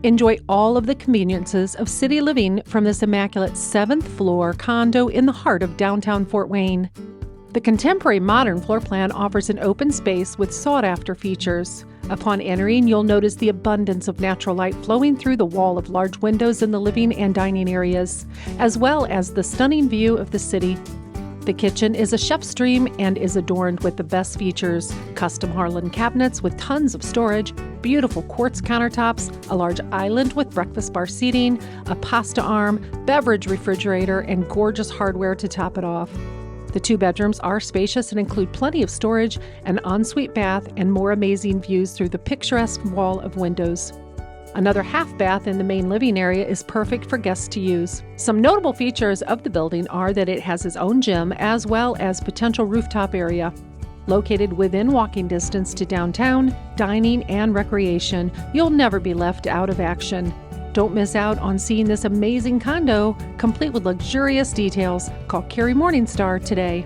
Enjoy all of the conveniences of city living from this immaculate 7th floor condo in the heart of downtown Fort Wayne. The contemporary modern floor plan offers an open space with sought-after features. Upon entering, you'll notice the abundance of natural light flowing through the wall of large windows in the living and dining areas, as well as the stunning view of the city. The kitchen is a chef's dream and is adorned with the best features: custom Harlan cabinets with tons of storage, beautiful quartz countertops, a large island with breakfast bar seating, a pasta arm, beverage refrigerator, and gorgeous hardware to top it off. The 2 bedrooms are spacious and include plenty of storage, an ensuite bath, and more amazing views through the picturesque wall of windows. Another half bath in the main living area is perfect for guests to use. Some notable features of the building are that it has its own gym as well as potential rooftop area. Located within walking distance to downtown, dining, and recreation, you'll never be left out of action. Don't miss out on seeing this amazing condo, complete with luxurious details. Call Carrie Morningstar today.